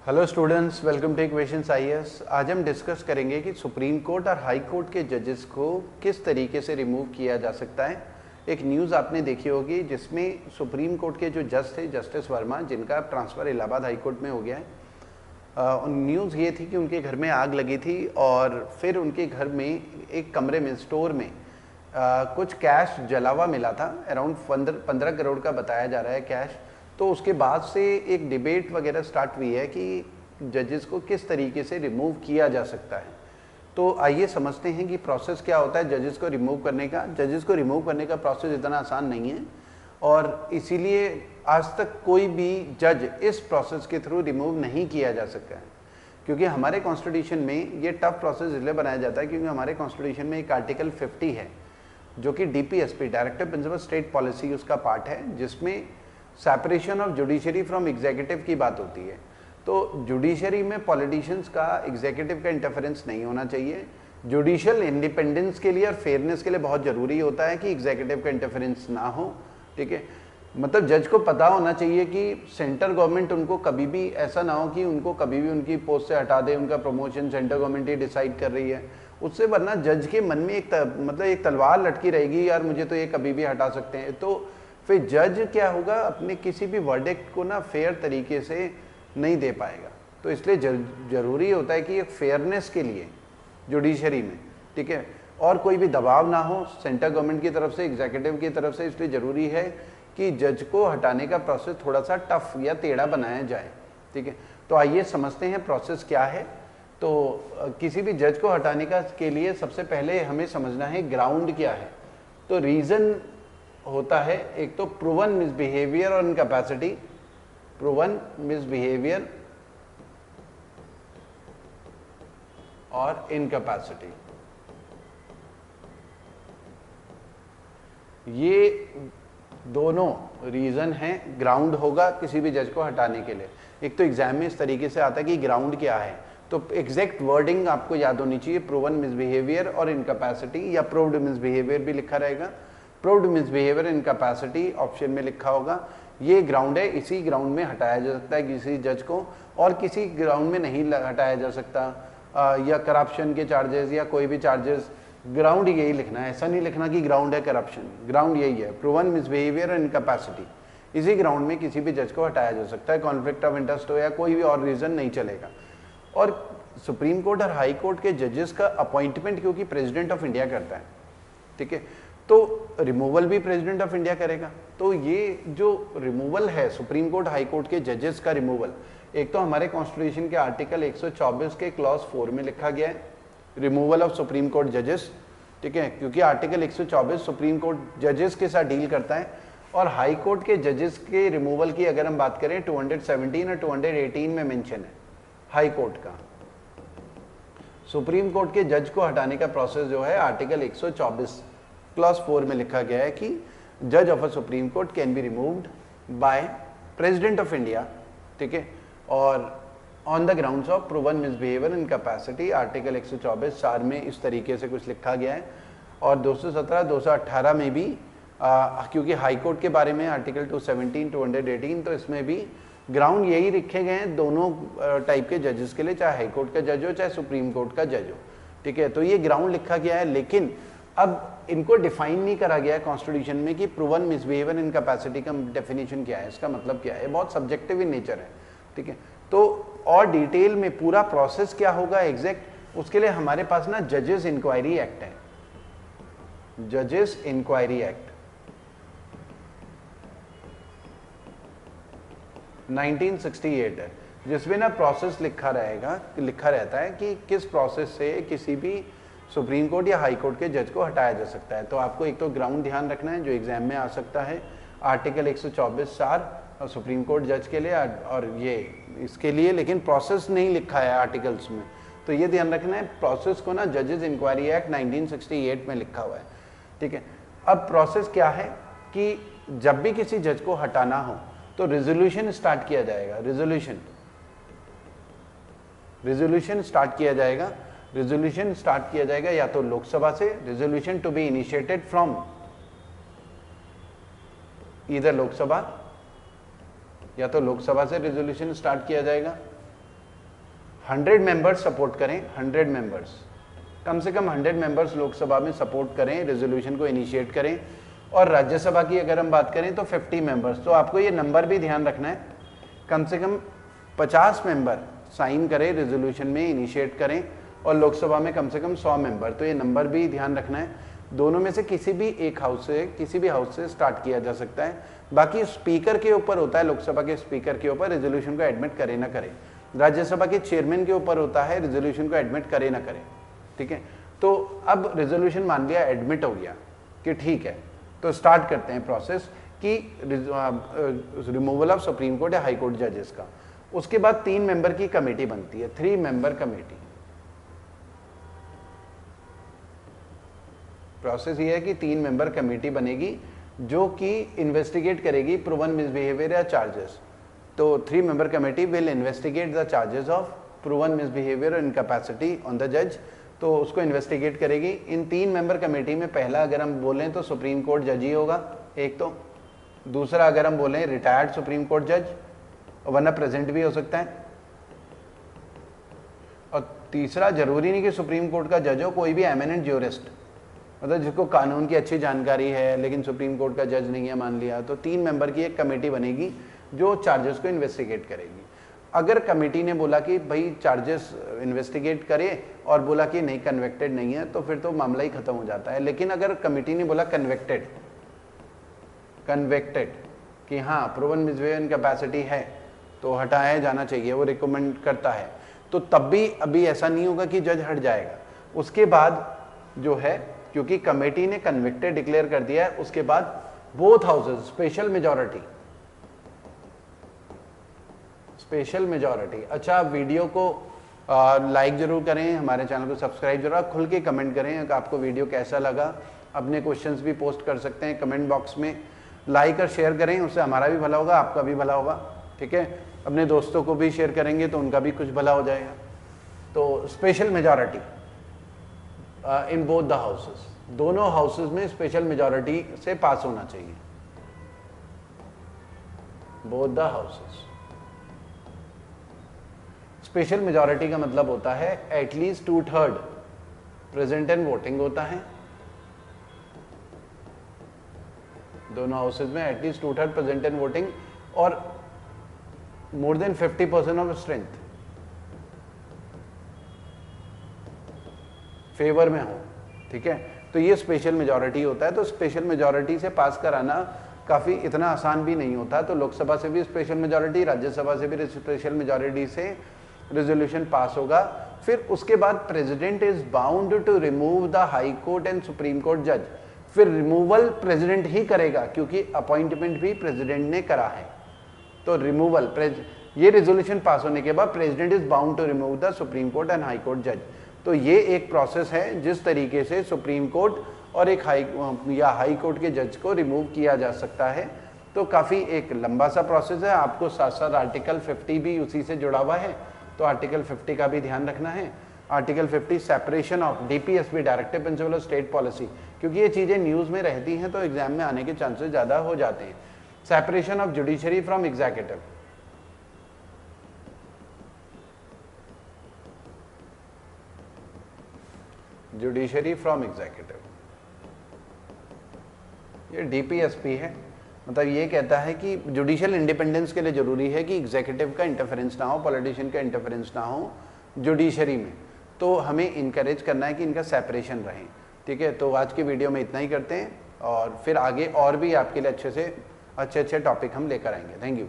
Hello students, welcome two equations IAS. आज हम discuss करेंगे कि सुप्रीम कोर्ट और हाई कोर्ट के जजेस को किस तरीके से रिमूव किया जा सकता है। एक न्यूज़ आपने देखी होगी जिसमें सुप्रीम कोर्ट के जो जज थे जस्टिस वर्मा, जिनका ट्रांसफ़र इलाहाबाद हाई कोर्ट में हो गया है। न्यूज़ ये थी कि उनके घर में आग लगी थी और फिर उनके घर में एक कमरे में स्टोर में कुछ कैश जला हुआ मिला था। अराउंड 15 करोड़ का बताया जा रहा है कैश। तो उसके बाद से एक डिबेट वगैरह स्टार्ट हुई है कि जजेस को किस तरीके से रिमूव किया जा सकता है। तो आइए समझते हैं कि प्रोसेस क्या होता है जजेस को रिमूव करने का। जजेस को रिमूव करने का प्रोसेस इतना आसान नहीं है और इसीलिए आज तक कोई भी जज इस प्रोसेस के थ्रू रिमूव नहीं किया जा सका है, क्योंकि हमारे कॉन्स्टिट्यूशन में ये टफ प्रोसेस इसलिए बनाया जाता है क्योंकि हमारे कॉन्स्टिट्यूशन में एक आर्टिकल 50 है जो कि DPSP, directive principle state policy, उसका पार्ट है, जिसमें separation of judiciary from executive की बात होती है। तो जुडिशरी में पॉलिटिशियंस का एग्जीक्यूटिव का इंटरफेरेंस नहीं होना चाहिए। जुडिशियल इंडिपेंडेंस के लिए और फेयरनेस के लिए बहुत ज़रूरी होता है कि एग्जीक्यूटिव का इंटरफेरेंस ना हो। ठीक है, मतलब जज को पता होना चाहिए कि सेंट्रल गवर्नमेंट उनको कभी भी ऐसा ना हो कि उनको कभी भी उनकी पोस्ट से हटा दे, उनका प्रमोशन सेंट्रल गवर्नमेंट ही डिसाइड कर रही है उससे, वरना जज के मन में एक तलवार लटकी रहेगी, यार मुझे तो ये कभी भी हटा सकते हैं। तो फिर जज क्या होगा, अपने किसी भी वर्डिक्ट को ना फेयर तरीके से नहीं दे पाएगा। तो इसलिए जरूरी होता है कि एक फेयरनेस के लिए जुडिशरी में, ठीक है, और कोई भी दबाव ना हो सेंट्रल गवर्नमेंट की तरफ से, एग्जीक्यूटिव की तरफ से। इसलिए ज़रूरी है कि जज को हटाने का प्रोसेस थोड़ा सा टफ या टेढ़ा बनाया जाए। ठीक है, तो आइए समझते हैं प्रोसेस क्या है। तो किसी भी जज को हटाने का के लिए सबसे पहले हमें समझना है ग्राउंड क्या है। तो रीज़न होता है एक तो प्रूवन मिसबिहेवियर और इनकैपेसिटी, प्रूवन मिसबिहेवियर और इनकैपेसिटी। ये दोनों रीज़न हैं, ग्राउंड होगा किसी भी जज को हटाने के लिए। एक तो एग्जाम में इस तरीके से आता है कि ग्राउंड क्या है, तो एग्जैक्ट वर्डिंग आपको याद होनी चाहिए, प्रूवन मिसबिहेवियर और इनकैपेसिटी, या प्रूव्ड मिसबिहेवियर भी लिखा रहेगा। प्रूव्ड मिसबिहेवियर इनकैपेसिटी ऑप्शन में लिखा होगा। ये ग्राउंड है, इसी ग्राउंड में हटाया जा सकता है किसी जज को, और किसी ग्राउंड में नहीं हटाया जा सकता, या करप्शन के चार्जेस या कोई भी चार्जेस। ग्राउंड यही लिखना है, ऐसा नहीं लिखना कि ग्राउंड है करप्शन। ग्राउंड यही है, प्रूवन मिसबिहेवियर और इनकैपेसिटी। इसी ग्राउंड में किसी भी जज को हटाया जा सकता है। कॉन्फ्लिक्ट ऑफ इंटरेस्ट हो या कोई भी और रीज़न नहीं चलेगा। और सुप्रीम कोर्ट और हाई कोर्ट के जजेस का अपॉइंटमेंट क्योंकि प्रेसिडेंट ऑफ इंडिया करता है, ठीक है, तो रिमूवल भी प्रेसिडेंट ऑफ इंडिया करेगा। तो ये जो रिमूवल है सुप्रीम कोर्ट हाई कोर्ट के जजेस का रिमूवल, एक तो हमारे कॉन्स्टिट्यूशन के आर्टिकल 124 के क्लॉज 4 में लिखा गया है, रिमूवल ऑफ सुप्रीम कोर्ट जजेस। ठीक है, क्योंकि आर्टिकल 124 सुप्रीम कोर्ट जजेस के साथ डील करता है। और हाई कोर्ट के जजेस के रिमूवल की अगर हम बात करें 217 और 218 में मेंशन है हाई कोर्ट का। सुप्रीम कोर्ट के जज को हटाने का प्रोसेस जो है आर्टिकल 124 क्लॉज 4 में लिखा गया है कि जज of a supreme court can be removed by president of India, ठीक है, और on the grounds of proven misbehaviour in capacity. Article 124 4 में इस तरीके से कुछ लिखा गया है। और 217 218 में भी क्योंकि हाई कोर्ट के बारे में आर्टिकल 217 218, तो इसमें भी ग्राउंड यही लिखे गए हैं दोनों टाइप के जजेस के लिए, चाहे हाई कोर्ट का जज हो चाहे सुप्रीम कोर्ट का जज हो। ठीक है, तो ये ग्राउंड लिखा गया है, लेकिन अब इनको डिफाइन नहीं करा गया है कॉन्स्टिट्यूशन में कि प्रूवन मिसबिहेवियर इन कैपेसिटी का डेफिनेशन क्या है, इसका मतलब क्या है। बहुत सब्जेक्टिव इन नेचर है। ठीक है, तो और डिटेल में पूरा प्रोसेस क्या होगा एग्जैक्ट, उसके लिए हमारे पास ना जजेस इंक्वायरी एक्ट है, जजेस इंक्वायरी एक्ट 1968 है, जिसमें ना प्रोसेस लिखा रहता है कि किस प्रोसेस से किसी भी सुप्रीम कोर्ट या हाई कोर्ट के जज को हटाया जा सकता है। तो आपको एक तो ग्राउंड ध्यान रखना है जो एग्जाम में आ सकता है, आर्टिकल 124 4 और सुप्रीम कोर्ट जज के लिए, और ये इसके लिए, लेकिन प्रोसेस नहीं लिखा है आर्टिकल्स में, तो ये ध्यान रखना है। प्रोसेस को ना जजेस इंक्वायरी एक्ट 1968 में लिखा हुआ है। ठीक है, अब प्रोसेस क्या है कि जब भी किसी जज को हटाना हो तो रेजोल्यूशन स्टार्ट किया जाएगा। रेजोल्यूशन स्टार्ट किया जाएगा या तो लोकसभा से, resolution to be initiated from either Lok Sabha, या तो लोकसभा से रेजोल्यूशन स्टार्ट किया जाएगा, 100 मेंबर्स सपोर्ट करें, 100 मेंबर्स, कम से कम 100 मेंबर्स लोकसभा में सपोर्ट करें, रेजोल्यूशन को इनिशिएट करें। और राज्यसभा की अगर हम बात करें तो 50 मेंबर्स। तो आपको ये नंबर भी ध्यान रखना है, कम से कम 50 मेंबर साइन करें, रेजोल्यूशन में इनिशिएट करें, और लोकसभा में कम से कम 100 मेंबर। तो ये नंबर भी ध्यान रखना है। दोनों में से किसी भी एक हाउस से, किसी भी हाउस से स्टार्ट किया जा सकता है। बाकी स्पीकर के ऊपर होता है, लोकसभा के स्पीकर के ऊपर रेजोल्यूशन को एडमिट करे ना करे। राज्यसभा के चेयरमैन के ऊपर होता है रेजोल्यूशन को एडमिट करे ना करे। ठीक है, तो अब रेजोल्यूशन मान लिया एडमिट हो गया कि ठीक है, तो स्टार्ट करते हैं प्रोसेस कि रिमूवल ऑफ सुप्रीम कोर्ट या हाई कोर्ट जजेस का। उसके बाद 3 मेंबर की कमेटी बनती है, 3 मेंबर कमेटी। प्रोसेस ये है कि 3 मेंबर कमेटी बनेगी जो कि इन्वेस्टिगेट करेगी प्रूवन मिसबिहेवियर या चार्जेस। तो 3 member committee will investigate the charges of proven misbehaviour और इनकैपेसिटी ऑन द जज। तो उसको इन्वेस्टिगेट करेगी। इन 3 मेंबर कमेटी में पहला अगर हम बोलें तो सुप्रीम कोर्ट जज ही होगा एक तो, दूसरा अगर हम बोलें रिटायर्ड सुप्रीम कोर्ट जज, वरना प्रेजेंट भी हो सकता है, और तीसरा जरूरी नहीं कि सुप्रीम कोर्ट का जज हो, कोई भी एमिनेंट ज्यूरिस्ट, मतलब जिसको कानून की अच्छी जानकारी है लेकिन सुप्रीम कोर्ट का जज नहीं है मान लिया, तो 3 मेंबर की एक कमेटी बनेगी जो चार्जेस को इन्वेस्टिगेट करेगी। अगर कमेटी ने बोला कि भाई चार्जेस इन्वेस्टिगेट करे और बोला कि नहीं कन्विक्टेड नहीं है, तो फिर तो मामला ही खत्म हो जाता है। लेकिन अगर कमेटी ने बोला कन्विक्टेड कि हाँ प्रूवन मिसबिहेवियर कैपेसिटी है तो हटाया जाना चाहिए, वो रिकमेंड करता है, तो तब भी अभी ऐसा नहीं होगा कि जज हट जाएगा। उसके बाद जो है, क्योंकि कमेटी ने कन्विक्टेड डिक्लेयर कर दिया है, उसके बाद बोथ हाउसेस स्पेशल मेजॉरिटी। अच्छा, वीडियो को लाइक जरूर करें, हमारे चैनल को सब्सक्राइब जरूर, खुल के कमेंट करें कि आपको वीडियो कैसा लगा। अपने क्वेश्चंस भी पोस्ट कर सकते हैं कमेंट बॉक्स में। लाइक और शेयर करें, उससे हमारा भी भला होगा, आपका भी भला होगा। ठीक है, अपने दोस्तों को भी शेयर करेंगे तो उनका भी कुछ भला हो जाएगा। तो special majority in both the houses, दोनों हाउसेस में स्पेशल मेजॉरिटी से पास होना चाहिए, both the houses. Special majority का मतलब होता है एटलीस्ट 2/3 प्रेजेंट एंड वोटिंग होता है, दोनों हाउसेज में एटलीस्ट 2/3 प्रेजेंट एंड वोटिंग, और more than 50% of strength favour में हो। ठीक है, तो ये स्पेशल मेजॉरिटी होता है। तो स्पेशल मेजॉरिटी से पास कराना काफ़ी इतना आसान भी नहीं होता। तो लोकसभा से भी स्पेशल मेजॉरिटी, राज्यसभा से भी स्पेशल मेजॉरिटी से रेजोल्यूशन पास होगा। फिर उसके बाद president is bound to remove the high court and supreme court जज। फिर रिमूवल प्रेसिडेंट ही करेगा क्योंकि अपॉइंटमेंट भी प्रेसिडेंट ने करा है। तो रिमूवल, ये रेजोल्यूशन पास होने के बाद president is bound to remove the supreme court and high court जज। तो ये एक प्रोसेस है जिस तरीके से सुप्रीम कोर्ट और एक हाई कोर्ट के जज को रिमूव किया जा सकता है। तो काफ़ी एक लंबा सा प्रोसेस है। आपको साथ साथ आर्टिकल 50 भी उसी से जुड़ा हुआ है, तो आर्टिकल 50 का भी ध्यान रखना है। Article 50 separation of DPSP, directive principle of state policy, क्योंकि ये चीज़ें न्यूज़ में रहती हैं तो एग्जाम में आने के चांसेस ज़्यादा हो जाते हैं। Separation of judiciary from executive, judiciary from executive, ये DPSP है। मतलब ये कहता है कि जुडिशियल इंडिपेंडेंस के लिए जरूरी है कि एग्जीक्यूटिव का इंटरफेरेंस ना हो, पॉलिटिशियन का इंटरफेरेंस ना हो जुडिशरी में। तो हमें इनकरेज करना है कि इनका सेपरेशन रहे। ठीक है, तो आज की वीडियो में इतना ही करते हैं और फिर आगे और भी आपके लिए अच्छे टॉपिक हम लेकर आएंगे। Thank you.